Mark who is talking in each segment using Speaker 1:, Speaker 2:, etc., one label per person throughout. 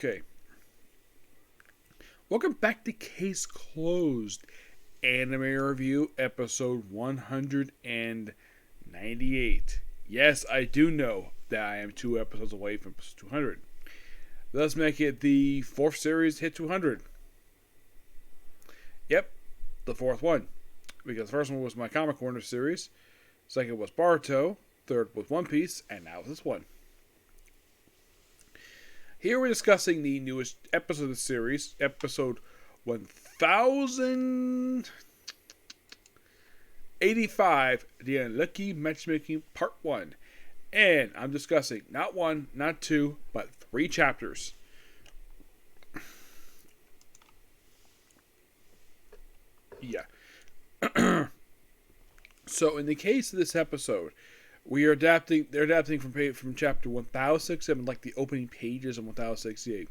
Speaker 1: Okay. Welcome back to Case Closed Anime Review, episode 198. Yes, I do know that I am 2 episodes away from episode 200. Let's make it the fourth series hit 200. Yep, the fourth one. Because the first one was my Comic Corner series, second was Baruto, third was One Piece, and now this one. Here we're discussing the newest episode of the series, episode 1085, The Unlucky Matchmaking Part 1. And I'm discussing not one, not two, but 3 chapters. Yeah. So in the case of this episode, they're adapting from chapter 1067, like the opening pages of 1068.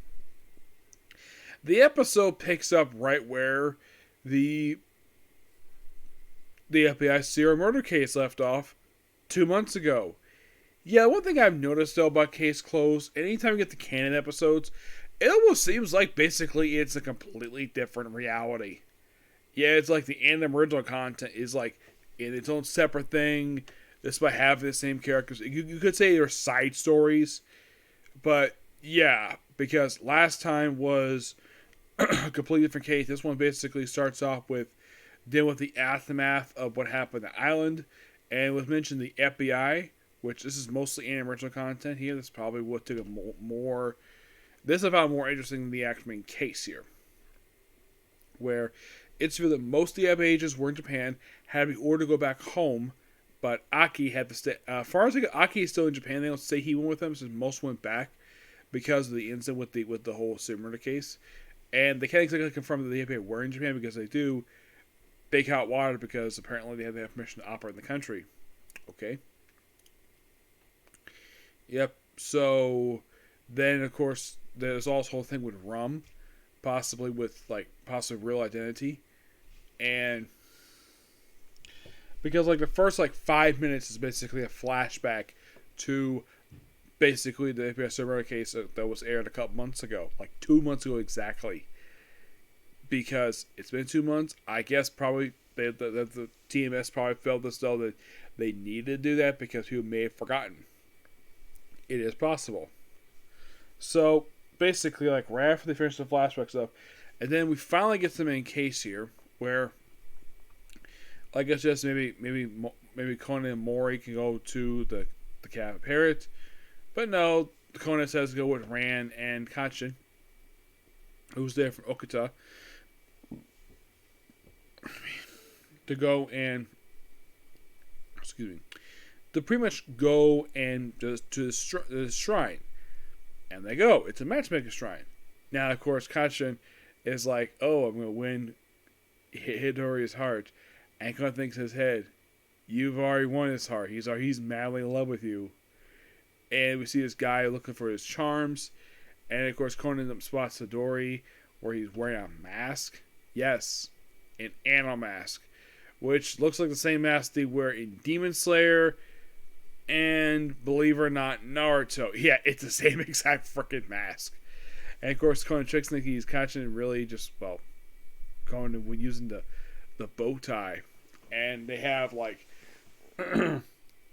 Speaker 1: The episode picks up right where the FBI serial murder case left off 2 months ago. Yeah, one thing I've noticed though about Case Closed, anytime you get the canon episodes, it almost seems like basically it's a completely different reality. Yeah, it's like the anime original content is like in its own separate thing. Despite having the same characters, you could say they're side stories, but yeah, because last time was a completely different case. This one basically starts off with dealing with the aftermath of what happened on the island, and was mentioned the FBI, which this is mostly anime original content here. This probably what took a more. This I found more interesting than the actual main case here, where it's for the most of the FBI agents were in Japan, had to be ordered to go back home. But Aki had to stay. As far as I know, Aki is still in Japan. They don't say he went with them, since most went back because of the incident with the whole serial murder case. And they can't exactly confirm that the FBI were in Japan, because they do bake hot water, because apparently they have to have permission to operate in the country. Okay. Yep. So then, of course, there's also the whole thing with Rum, possibly real identity, and. Because, the first, 5 minutes is basically a flashback to basically the FBI server case that was aired a couple months ago. 2 months ago exactly. Because it's been 2 months. I guess probably the TMS probably felt as though that they needed to do that because people may have forgotten. It is possible. So, basically, right after they finish the flashback stuff, and then we finally get to the main case here, where... I guess just maybe Conan and Mori can go to the Cat Parrot. But no, Conan says to go with Ran and Kachin, who's there from Okuta, to go and to pretty much go and just to the shrine. And they go. It's a matchmaking shrine. Now, of course, Kachin is like, oh, I'm going to win Hidori's heart. And Conan thinks in his head, you've already won his heart. He's madly in love with you. And we see this guy looking for his charms. And of course, Conan spots Hidori, where he's wearing a mask. Yes, an animal mask. Which looks like the same mask they wear in Demon Slayer. And, believe it or not, Naruto. Yeah, it's the same exact freaking mask. And of course, Conan tricks thinking he's catching it really just, Conan using the bow tie, and they have and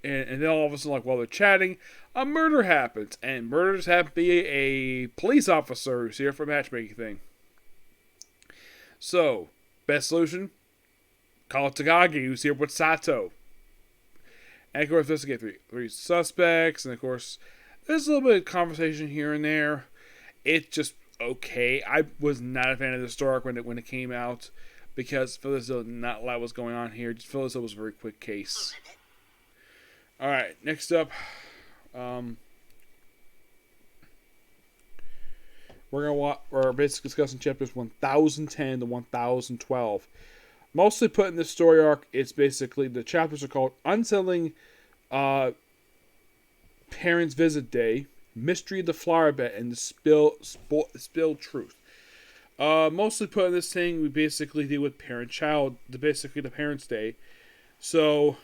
Speaker 1: then all of a sudden, while they're chatting, a murder happens, and murders happen to be a police officer who's here for a matchmaking thing. So, best solution, call Takagi, who's here with Sato. And of course, investigate three suspects, and of course, there's a little bit of conversation here and there. It's just okay. I was not a fan of the story when it came out, because feel as though not a lot was going on here. Just feel as though it was a very quick case. Alright, next up. We're basically discussing chapters 1010 to 1012. Mostly put in this story arc, it's basically, the chapters are called Unsettling Parents Visit Day, Mystery of the Flower Bed, and the Spilled Truth. Mostly put in this thing, we basically deal with parent-child, basically the Parents' Day. So,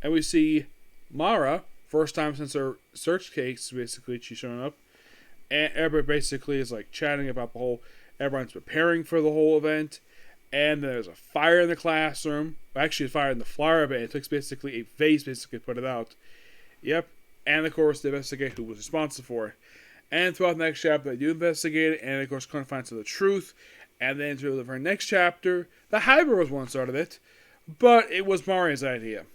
Speaker 1: and we see Mara First time since her search case, basically, she's showing up. And everybody basically is like chatting about the whole, everyone's preparing for the whole event. And then there's a fire in the classroom. Actually, a fire in the flower bed. It takes basically a vase basically to put it out. Yep. And of course, they investigate who was responsible for it. And throughout the next chapter, they do investigate it, and of course, come to find out the truth. And then through the very next chapter, the Hyber was one sort of it, but it was Maria's idea.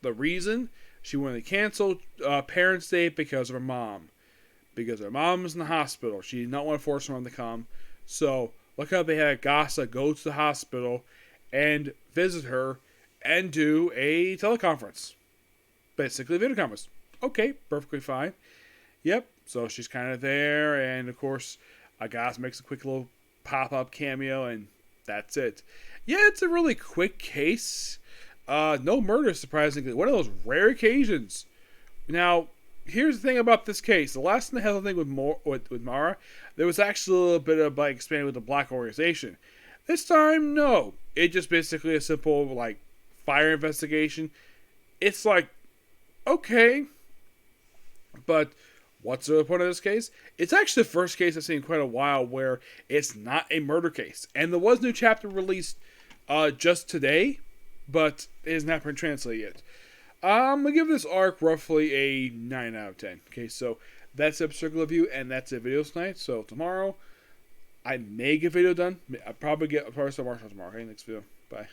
Speaker 1: The reason she wanted to cancel Parents' Day because of her mom. Because her mom was in the hospital. She did not want to force her mom to come. So, look how they had Gasa go to the hospital and visit her and do a teleconference. Basically, a video conference. Okay, perfectly fine. Yep, so she's kind of there, and of course, Gasa makes a quick little pop-up cameo, and that's it. Yeah, it's a really quick case. No murder, surprisingly. One of those rare occasions. Now, here's the thing about this case. The last thing that had a thing with Mara, there was actually a little bit of like expanding with the black organization. This time, no. It just basically a simple like fire investigation. It's like, okay, but what's the point of this case? It's actually the first case I've seen in quite a while where it's not a murder case. And there was a new chapter released just today, but it has not been translated yet. I'm going to give this arc roughly a 9 out of 10. Okay, so that's the circle review, and that's the video tonight. So tomorrow, I may get a video done. I'll probably start tomorrow. Okay, next video. Bye.